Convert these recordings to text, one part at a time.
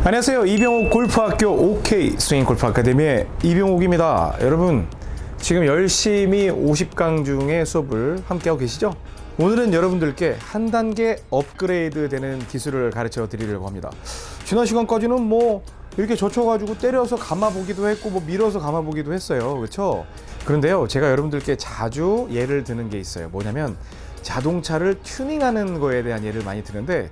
안녕하세요. 이병옥 골프학교 OK 스윙 골프 아카데미의 이병옥입니다. 여러분 지금 열심히 50강 중에 수업을 함께하고 계시죠? 오늘은 여러분들께 한 단계 업그레이드 되는 기술을 가르쳐 드리려고 합니다. 지난 시간까지는 뭐 이렇게 젖혀가지고 때려서 감아보기도 했고 뭐 밀어서 감아보기도 했어요. 그렇죠? 그런데요, 제가 여러분들께 자주 예를 드는 게 있어요. 뭐냐면 자동차를 튜닝하는 거에 대한 예를 많이 드는데,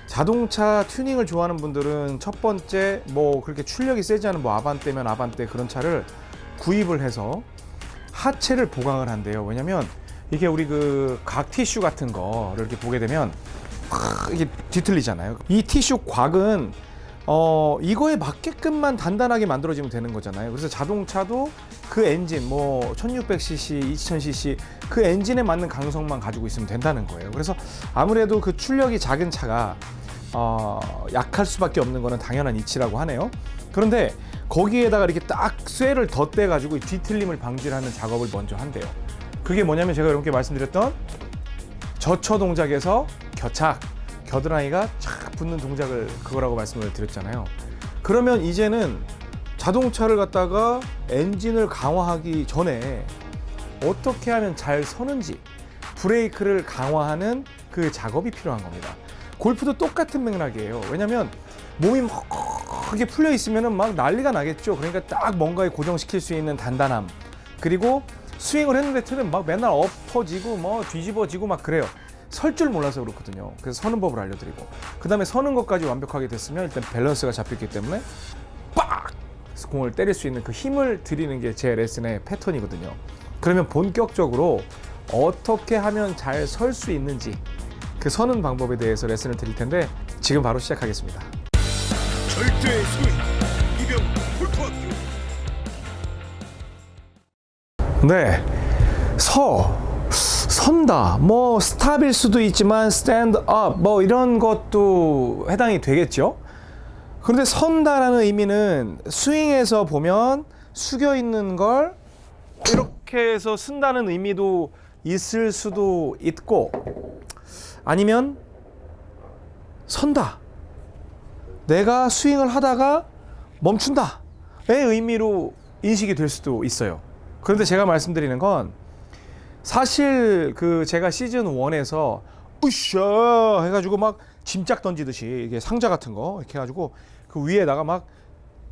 자동차 튜닝을 좋아하는 분들은 첫 번째 뭐 그렇게 출력이 세지 않은 뭐 아반떼면 아반떼 그런 차를 구입을 해서 하체를 보강을 한대요. 왜냐면 이게 우리 그 각 티슈 같은 거를 이렇게 보게 되면 이게 뒤틀리잖아요. 이 티슈 곽은 이거에 맞게끔만 단단하게 만들어지면 되는 거잖아요. 그래서 자동차도 그 엔진 뭐 1600cc, 2000cc 그 엔진에 맞는 강성만 가지고 있으면 된다는 거예요. 그래서 아무래도 그 출력이 작은 차가 약할 수밖에 없는 거는 당연한 이치라고 하네요. 그런데 거기에다가 이렇게 딱 쇠를 덧대가지고 뒤틀림을 방지하는 작업을 먼저 한대요. 그게 뭐냐면 제가 여러분께 말씀드렸던 저처 동작에서 겨착, 겨드랑이가 착 붙는 동작을 그거라고 말씀을 드렸잖아요. 그러면 이제는 자동차를 갖다가 엔진을 강화하기 전에 어떻게 하면 잘 서는지 브레이크를 강화하는 그 작업이 필요한 겁니다. 골프도 똑같은 맥락이에요. 왜냐면 몸이 막 크게 풀려 있으면 막 난리가 나겠죠. 그러니까 딱 뭔가에 고정시킬 수 있는 단단함, 그리고 스윙을 했는데 틀은 막 맨날 엎어지고 뭐 뒤집어지고 막 그래요. 설 줄 몰라서 그렇거든요. 그래서 서는 법을 알려드리고, 그 다음에 서는 것까지 완벽하게 됐으면 일단 밸런스가 잡혔기 때문에 빡! 공을 때릴 수 있는 그 힘을 드리는 게 제 레슨의 패턴이거든요. 그러면 본격적으로 어떻게 하면 잘 설 수 있는지 그 서는 방법에 대해서 레슨을 드릴 텐데, 지금 바로 시작하겠습니다. 절대 스윙 이병 골프학교. 네, 선다, 뭐 스탑일 수도 있지만 스탠드업 뭐 이런 것도 해당이 되겠죠. 그런데 선다라는 의미는 스윙에서 보면 숙여 있는 걸 이렇게 해서 쓴다는 의미도 있을 수도 있고, 아니면 선다, 내가 스윙을 하다가 멈춘다의 의미로 인식이 될 수도 있어요. 그런데 제가 말씀드리는 건 사실 그 제가 시즌 1에서 으쌰 해가지고 막 짐짝 던지듯이 이게 상자 같은 거 이렇게 해가지고 그 위에다가 막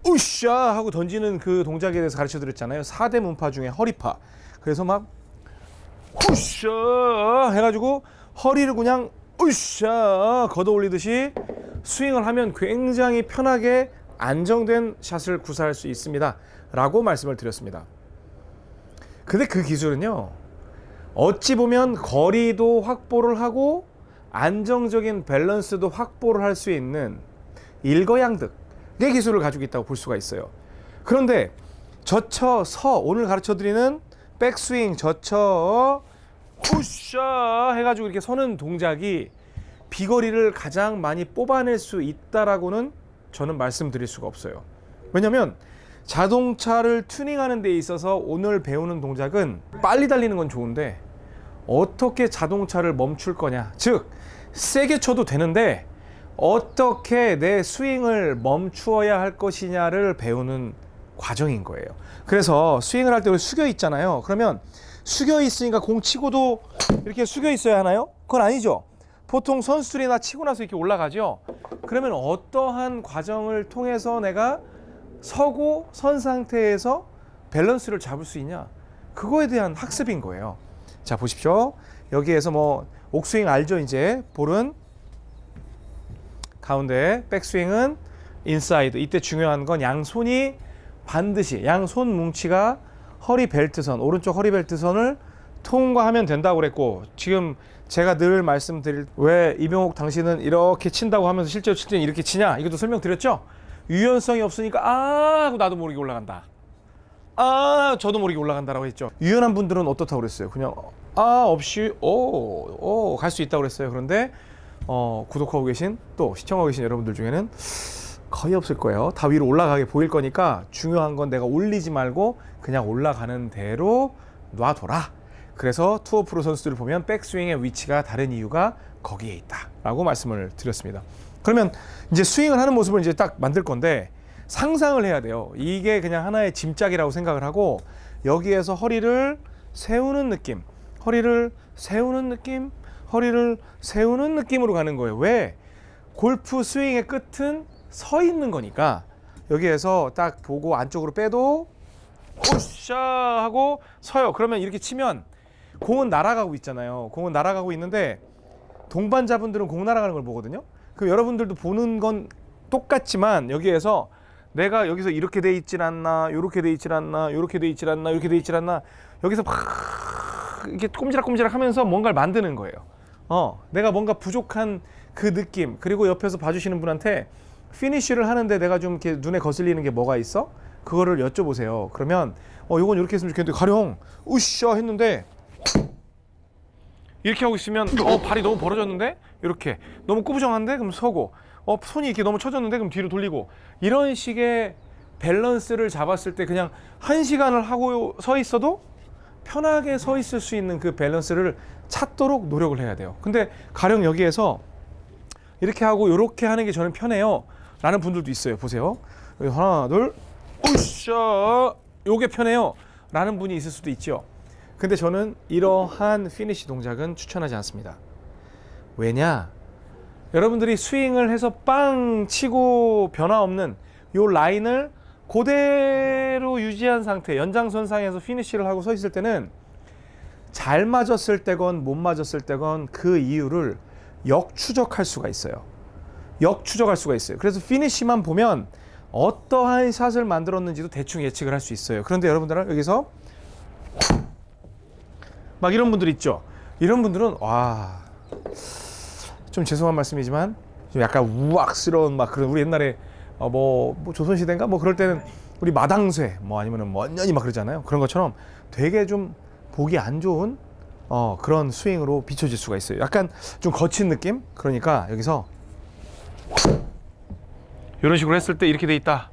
으쌰 하고 던지는 그 동작에 대해서 가르쳐 드렸잖아요. 4대 문파 중에 허리파. 그래서 막 으쌰 해가지고 허리를 그냥 으쌰 걷어 올리듯이 스윙을 하면 굉장히 편하게 안정된 샷을 구사할 수 있습니다 라고 말씀을 드렸습니다. 근데 그 기술은요, 어찌 보면 거리도 확보를 하고 안정적인 밸런스도 확보를 할 수 있는 일거양득의 기술을 가지고 있다고 볼 수가 있어요. 그런데 저쳐 서, 오늘 가르쳐드리는 백스윙 저쳐 푸셔 해가지고 이렇게 서는 동작이 비거리를 가장 많이 뽑아낼 수 있다라고는 저는 말씀드릴 수가 없어요. 왜냐면 자동차를 튜닝하는 데 있어서 오늘 배우는 동작은 빨리 달리는 건 좋은데 어떻게 자동차를 멈출 거냐, 즉 세게 쳐도 되는데 어떻게 내 스윙을 멈추어야 할 것이냐를 배우는 과정인 거예요. 그래서 스윙을 할 때 숙여 있잖아요. 그러면 숙여 있으니까 공 치고도 이렇게 숙여 있어야 하나요? 그건 아니죠. 보통 선수들이나 치고 나서 이렇게 올라가죠. 그러면 어떠한 과정을 통해서 내가 서고 선 상태에서 밸런스를 잡을 수 있냐, 그거에 대한 학습인 거예요. 자, 보십시오. 여기에서 뭐 옥스윙 알죠? 이제 볼은 가운데, 백스윙은 인사이드. 이때 중요한 건 양손이 반드시 양손 뭉치가 허리 벨트선, 오른쪽 허리 벨트선을 통과하면 된다고 그랬고, 지금 제가 늘 말씀드릴, 왜 이병옥 당신은 이렇게 친다고 하면서 실제로 칠 때는 이렇게 치냐, 이것도 설명드렸죠. 유연성이 없으니까 하고 나도 모르게 올라간다, 저도 모르게 올라간다라고 했죠. 유연한 분들은 어떻다고 그랬어요? 그냥 없이 갈 수 있다고 그랬어요. 그런데 구독하고 계신, 또 시청하고 계신 여러분들 중에는 거의 없을 거예요. 다 위로 올라가게 보일 거니까 중요한 건 내가 올리지 말고 그냥 올라가는 대로 놔둬라. 그래서 투어 프로 선수들을 보면 백스윙의 위치가 다른 이유가 거기에 있다 라고 말씀을 드렸습니다. 그러면 이제 스윙을 하는 모습을 이제 딱 만들 건데 상상을 해야 돼요. 이게 그냥 하나의 짐짝이라고 생각을 하고 여기에서 허리를 세우는 느낌, 허리를 세우는 느낌, 허리를 세우는 느낌으로 가는 거예요. 왜? 골프 스윙의 끝은 서 있는 거니까 여기에서 딱 보고 안쪽으로 빼도 오샤 하고 서요. 그러면 이렇게 치면 공은 날아가고 있잖아요. 공은 날아가고 있는데 동반자분들은 공 날아가는 걸 보거든요. 그럼 여러분들도 보는 건 똑같지만 여기에서 내가 여기서 이렇게 돼 있질 않나, 이렇게 돼 있질 않나, 이렇게 돼 있질 않나, 이렇게 돼 있질 않나, 여기서 막 이렇게 꼼지락꼼지락 하면서 뭔가를 만드는 거예요. 내가 뭔가 부족한 그 느낌, 그리고 옆에서 봐주시는 분한테 피니쉬를 하는데 내가 좀 이렇게 눈에 거슬리는 게 뭐가 있어? 그거를 여쭤보세요. 그러면 요건 이렇게 했으면 좋겠는데 가령 으쌰 했는데 이렇게 하고 있으면 발이 너무 벌어졌는데 이렇게 너무 꾸부정한데 그럼 서고 손이 이렇게 너무 처졌는데 그럼 뒤로 돌리고 이런 식의 밸런스를 잡았을 때 그냥 1시간을 하고 서 있어도 편하게 서 있을 수 있는 그 밸런스를 찾도록 노력을 해야 돼요. 근데 가령 여기에서 이렇게 하고 이렇게 하는 게 저는 편해요 라는 분들도 있어요. 보세요. 여기 하나 둘 으쌰 요게 편해요 라는 분이 있을 수도 있죠. 근데 저는 이러한 피니시 동작은 추천하지 않습니다. 왜냐? 여러분들이 스윙을 해서 빵 치고 변화 없는 요 라인을 그대로 유지한 상태, 연장선상에서 피니시를 하고 서 있을 때는 잘 맞았을 때건 못 맞았을 때건 그 이유를 역추적할 수가 있어요. 역추적할 수가 있어요. 그래서 피니시만 보면 어떠한 샷을 만들었는지도 대충 예측을 할 수 있어요. 그런데 여러분들은 여기서 막 이런 분들 있죠. 이런 분들은 와, 좀 죄송한 말씀이지만 좀 약간 우악스러운 막 그런 우리 옛날에 뭐 조선시대인가 뭐 그럴 때는 우리 마당쇠 뭐 아니면은 원년이 막 그러잖아요. 그런 것처럼 되게 좀 보기 안 좋은 그런 스윙으로 비춰질 수가 있어요. 약간 좀 거친 느낌? 그러니까 여기서 이런 식으로 했을 때 이렇게 돼 있다.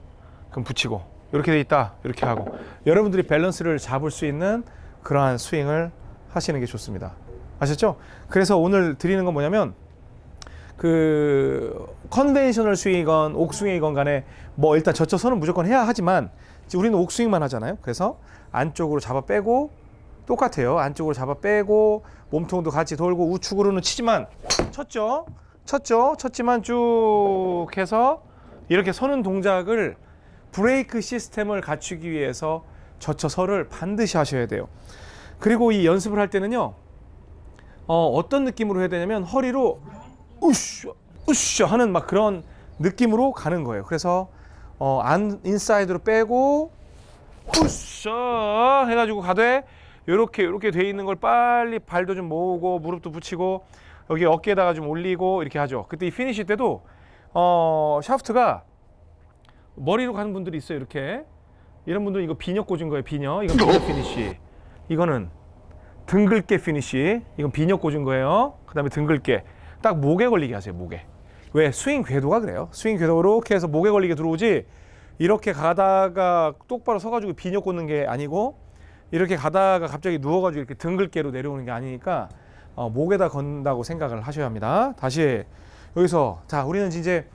그럼 붙이고 이렇게 돼 있다. 이렇게 하고 여러분들이 밸런스를 잡을 수 있는 그러한 스윙을 하시는 게 좋습니다. 아셨죠? 그래서 오늘 드리는 건 뭐냐면 그 컨벤셔널 스윙이건 옥스윙이건 간에 뭐 일단 젖혀서는 무조건 해야 하지만 우리는 옥스윙만 하잖아요. 그래서 안쪽으로 잡아 빼고 똑같아요. 안쪽으로 잡아 빼고 몸통도 같이 돌고 우측으로는 치지만 쳤지만 쭉 해서 이렇게 서는 동작을 브레이크 시스템을 갖추기 위해서 젖혀서를 반드시 하셔야 돼요. 그리고 이 연습을 할 때는요 어떤 느낌으로 해야 되냐면 허리로 우쉬 하는 막 그런 느낌으로 가는 거예요. 그래서 인사이드로 빼고 우쉬 해가지고 가되 이렇게 돼 있는 걸 빨리 발도 좀 모으고 무릎도 붙이고 여기 어깨에다가 좀 올리고 이렇게 하죠. 그때 이 피니시 때도 샤프트가 머리로 가는 분들이 있어요. 이렇게 이런 분들은 이거 비녀 꽂은 거예요. 비녀. 이건 비녀 피니시. 이거는 등글게 피니시. 이건 비녀 꽂은 거예요. 그 다음에 등글게. 딱 목에 걸리게 하세요. 목에. 왜? 스윙 궤도가 그래요. 스윙 궤도 이렇게 해서 목에 걸리게 들어오지 이렇게 가다가 똑바로 서가지고 비녀 꽂는 게 아니고 이렇게 가다가 갑자기 누워가지고 이렇게 등글게로 내려오는 게 아니니까 목에다 건다고 생각을 하셔야 합니다. 다시 여기서 자 우리는 이제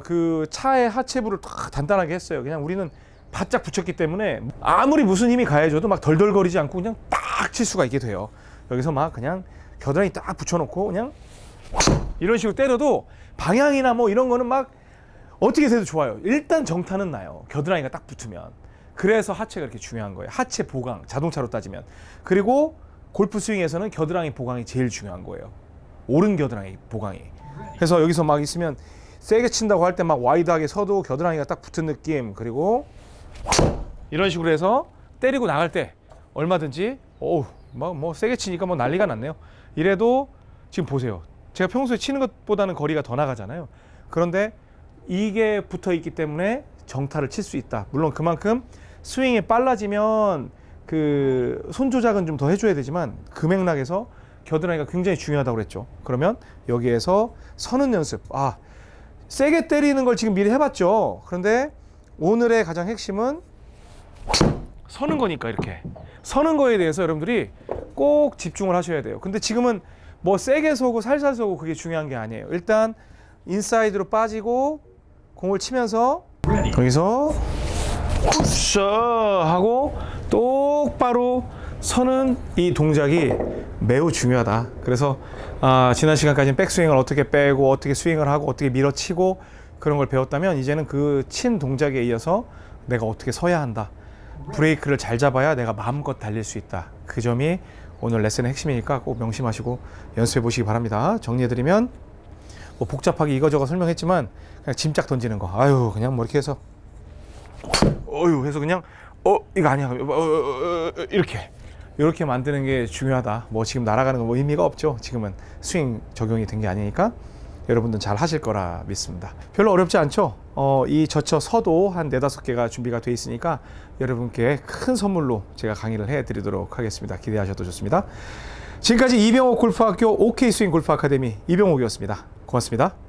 그 차의 하체부를 딱 단단하게 했어요. 그냥 우리는 바짝 붙였기 때문에 아무리 무슨 힘이 가해져도 막 덜덜거리지 않고 그냥 딱 칠 수가 있게 돼요. 여기서 막 그냥 겨드랑이 딱 붙여놓고 그냥 이런 식으로 때려도 방향이나 뭐 이런 거는 막 어떻게 해도 좋아요. 일단 정타는 나요. 겨드랑이가 딱 붙으면. 그래서 하체가 이렇게 중요한 거예요. 하체 보강, 자동차로 따지면. 그리고 골프 스윙에서는 겨드랑이 보강이 제일 중요한 거예요. 오른 겨드랑이 보강이. 그래서 여기서 막 있으면 세게 친다고 할 때 막 와이드하게 서도 겨드랑이가 딱 붙은 느낌. 그리고 이런 식으로 해서 때리고 나갈 때 얼마든지 뭐 세게 치니까 뭐 난리가 났네요. 이래도 지금 보세요. 제가 평소에 치는 것보다는 거리가 더 나가잖아요. 그런데 이게 붙어 있기 때문에 정타를 칠 수 있다. 물론 그만큼 스윙이 빨라지면 그 손 조작은 좀 더 해줘야 되지만 그 맥락에서 겨드랑이가 굉장히 중요하다고 그랬죠. 그러면 여기에서 서는 연습. 세게 때리는 걸 지금 미리 해봤죠. 그런데 오늘의 가장 핵심은 서는 거니까 이렇게 서는 거에 대해서 여러분들이 꼭 집중을 하셔야 돼요. 근데 지금은 뭐 세게 서고 살살 서고 그게 중요한 게 아니에요. 일단 인사이드로 빠지고 공을 치면서 여기서 굿샷 하고 똑바로 서는 이 동작이 매우 중요하다. 그래서 지난 시간까지는 백스윙을 어떻게 빼고 어떻게 스윙을 하고 어떻게 밀어치고 그런 걸 배웠다면 이제는 그 친 동작에 이어서 내가 어떻게 서야 한다. 브레이크를 잘 잡아야 내가 마음껏 달릴 수 있다. 그 점이 오늘 레슨의 핵심이니까 꼭 명심하시고 연습해 보시기 바랍니다. 정리해드리면 뭐 복잡하게 이거저거 설명했지만 그냥 짐짝 던지는 거. 아유 그냥 뭐 이렇게 해서 어유 해서 그냥 이거 아니야 이렇게 만드는 게 중요하다. 뭐 지금 날아가는 건 뭐 의미가 없죠. 지금은 스윙 적용이 된 게 아니니까 여러분들은 잘 하실 거라 믿습니다. 별로 어렵지 않죠. 이 저처 서도 한 4-5개가 준비가 돼 있으니까 여러분께 큰 선물로 제가 강의를 해드리도록 하겠습니다. 기대하셔도 좋습니다. 지금까지 이병옥 골프학교 OK 스윙 골프 아카데미 이병옥이었습니다. 고맙습니다.